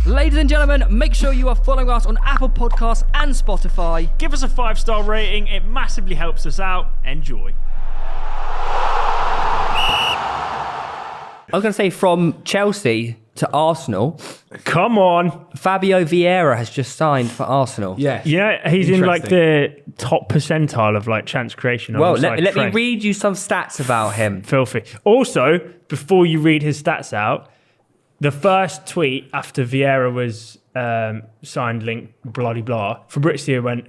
Ladies and gentlemen, make sure you are following us on Apple Podcasts and Spotify. Give us a 5-star rating. It massively helps us out. Enjoy. I was going to say from Chelsea to Arsenal. Come on. Fabio Vieira has just signed for Arsenal. Yeah. Yeah, he's in like the top percentile of like chance creation. Well, let me read you some stats about him. Filthy. Also, before you read his stats out, the first tweet after Vieira was signed, linked, bloody blah, Fabrizio went,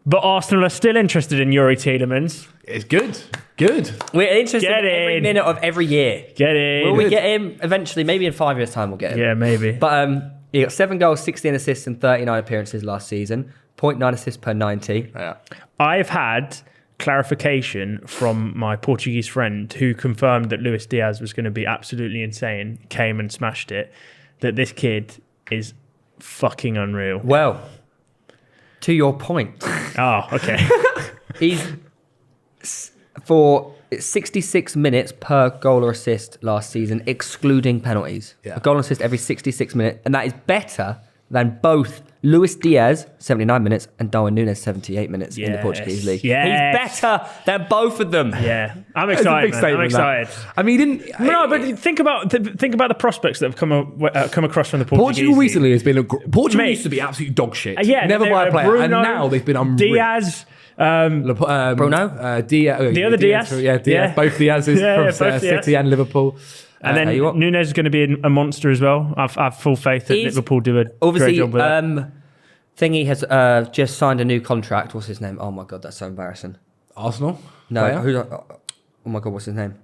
but Arsenal are still interested in Yuri Tielemans. It's good. Good. We're interested in every minute of every year. Get in. Will we get him eventually? Maybe in 5 years' time we'll get him. Yeah, maybe. But he got 7 goals, 16 assists in 39 appearances last season. 0.9 assists per 90. Yeah. I've had clarification from my Portuguese friend who confirmed that Luis Diaz was going to be absolutely insane, came and smashed it, that this kid is fucking unreal. Well, to your point. Oh, okay. He's for 66 minutes per goal or assist last season, excluding penalties. Yeah. A goal and assist every 66 minutes, and that is better than both Luis Diaz, 79 minutes, and Darwin Núñez, 78 minutes in the Portuguese league. Yes. He's better than both of them. Yeah, I'm excited. Man. I'm excited. I mean, he didn't. No, but think about the prospects that have come across from the Portuguese Portugal league. recently has been Portugal Mate. used to be absolute dog shit. Yeah, never buy a player, Bruno, and now they've been unreal. Diaz. Bruno? The other Diaz? Yeah, Diaz. Yeah. Both Diaz's from City and Liverpool. And then Núñez is going to be a monster as well. I've full faith that Liverpool do a great job with that. Thingy has just signed a new contract. What's his name? Oh my God, that's so embarrassing. Arsenal? No, Player? oh my God, what's his name?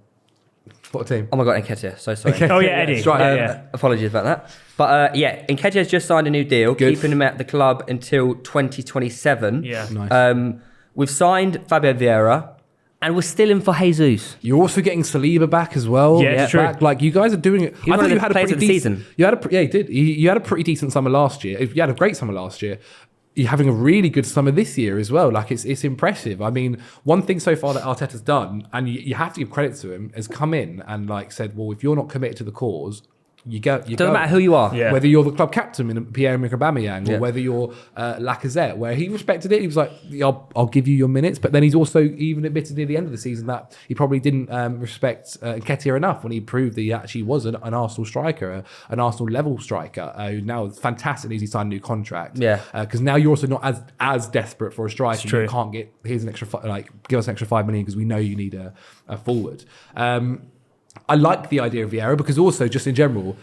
What team? Oh my God, Nketiah. So sorry. Oh yeah, Eddie. Right. Apologies about that. But Nketiah has just signed a new deal, keeping him at the club until 2027. Yeah. Nice. We've signed Fabio Vieira, and we're still in for Jesus. You're also getting Saliba back as well. Yeah, it's true. Like you guys are doing it. He was one of the players of the season. You had he did. You had a pretty decent summer last year. You had a great summer last year. You're having a really good summer this year as well. Like it's impressive. I mean, one thing so far that Arteta's done, and you have to give credit to him, has come in and like said, well, if you're not committed to the cause, you go. Doesn't matter who you are. Yeah. Whether you're the club captain in Pierre-Emerick Aubameyang or whether you're Lacazette, where he respected it. He was like, I'll give you your minutes. But then he's also even admitted near the end of the season that he probably didn't respect Nketiah enough when he proved that he actually was an Arsenal striker, an Arsenal level striker, who now is fantastic as he signed a new contract. Yeah. Because now you're also not as desperate for a striker. True. You can't get, here's an extra, give us an extra 5 million because we know you need a forward. I like the idea of Vieira because also just in general,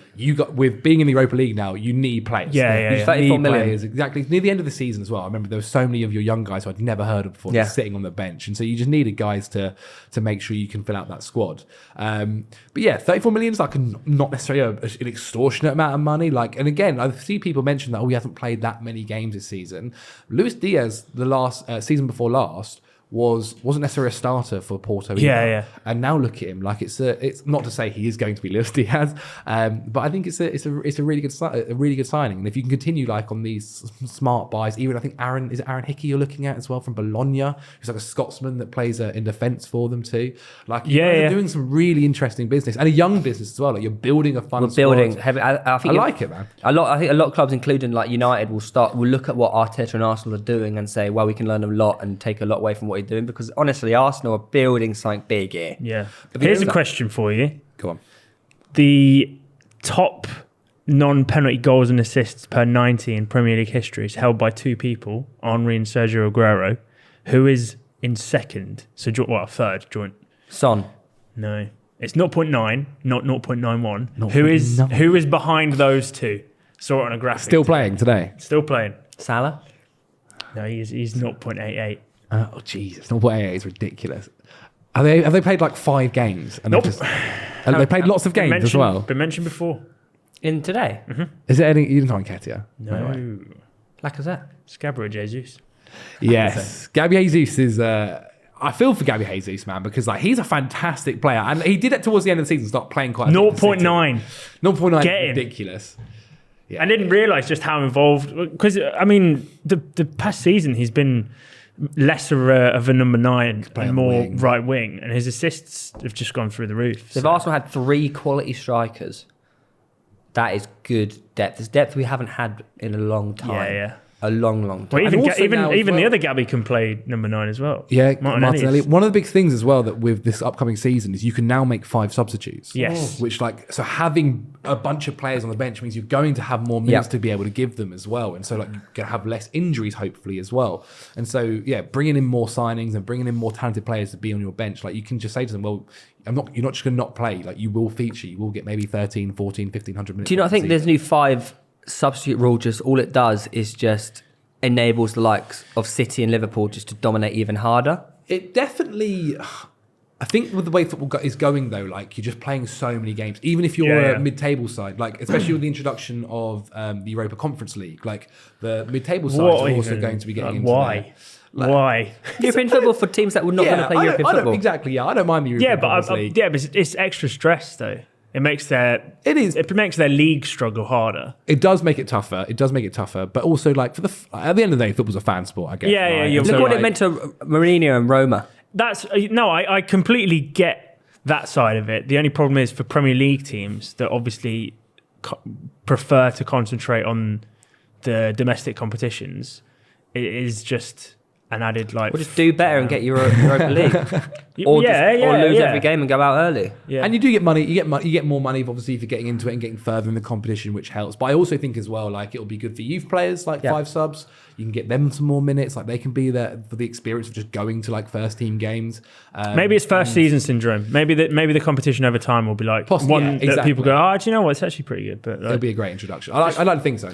with being in the Europa League now, you need players. Yeah. You 34 need million. players. Exactly. Near the end of the season as well. I remember there were so many of your young guys who I'd never heard of before just sitting on the bench. And so you just needed guys to make sure you can fill out that squad. But yeah, 34 million is like not necessarily an extortionate amount of money. And again, I see people mention that, he hasn't played that many games this season. Luis Diaz, the last season before last, wasn't necessarily a starter for Porto either. Yeah. And now look at him. It's not to say he is going to be Luis Diaz, but I think it's a really good signing. And if you can continue on these smart buys, even I think Aaron Hickey you're looking at as well from Bologna, who's like a Scotsman that plays in defence for them too. You're doing some really interesting business and a young business as well. You're building a fun squad. I like it, man. I think a lot of clubs, including United, will look at what Arteta and Arsenal are doing and say, well, we can learn a lot and take a lot away from what he's doing, because honestly, Arsenal are building something big here. Yeah. Here's a question for you. Go on. The top non-penalty goals and assists per 90 in Premier League history is held by 2 people, Henry and Sergio Aguero. Who is in second? So third joint. Son. No. It's 0.9, not 0.91. Who is behind those two? Saw it on a graphic. Still playing today? Still playing. Salah? No, he's 0.88. Oh Jesus! 0.88 is ridiculous. Have they played 5 games? And Nope. Have they played lots of games as well? Been mentioned before. In today? Mm-hmm. Is there any? You didn't talk Nketiah? No. Lacazette? It's Gabriel Jesus. Yes, Gabriel Jesus is. I feel for Gabriel Jesus, man, because he's a fantastic player, and he did it towards the end of the season. Start playing quite. 0.9. 0.9 Get is him. ridiculous. Yeah. I didn't realise just how involved, because I mean the past season he's been lesser of a number 9 and more right wing, and his assists have just gone through the roof. They've Arsenal had 3 quality strikers That is good depth. There's depth we haven't had in a long time. Yeah. A long time. Well, And also now as even the well- other Gabby can play number 9 as well. Yeah, Martinelli. One of the big things as well that with this upcoming season is you can now make 5 substitutes. Yes. Which so having a bunch of players on the bench means you're going to have more minutes to be able to give them as well. And so you're going to have less injuries hopefully as well. And so bringing in more signings and bringing in more talented players to be on your bench, like you can just say to them, well, you're not just going to not play. Like you will feature, you will get maybe 13, 14, 1500 minutes. Do you not think this new 5 substitute rule just all it does is just enables the likes of City and Liverpool just to dominate even harder? It definitely, I think with the way football is going though, like you're just playing so many games, even if you're a mid-table side, like especially with the introduction of the Europa Conference League, like the mid-table sides are also going to be getting into why? there. Why? European football for teams that were not going to play European football. Exactly, I don't mind the European Conference League. But it's extra stress though. It makes their league struggle harder. It does make it tougher. But also, like at the end of the day, football's a fan sport. I guess. Yeah, right? yeah. Look what it meant to Mourinho and Roma. I completely get that side of it. The only problem is for Premier League teams that obviously prefer to concentrate on the domestic competitions. It is just an added Well, just do better and get Europa League, or lose every game and go out early. Yeah. And you do get money. You get more money, obviously, for getting into it and getting further in the competition, which helps. But I also think as well, like it'll be good for youth players, like 5 subs. You can get them some more minutes. Like they can be there for the experience of just going to like first team games. Maybe it's first season syndrome. Maybe the competition over time will be like Possibly, that people go, do you know what? It's actually pretty good. But it'll be a great introduction. I like to think so anyway.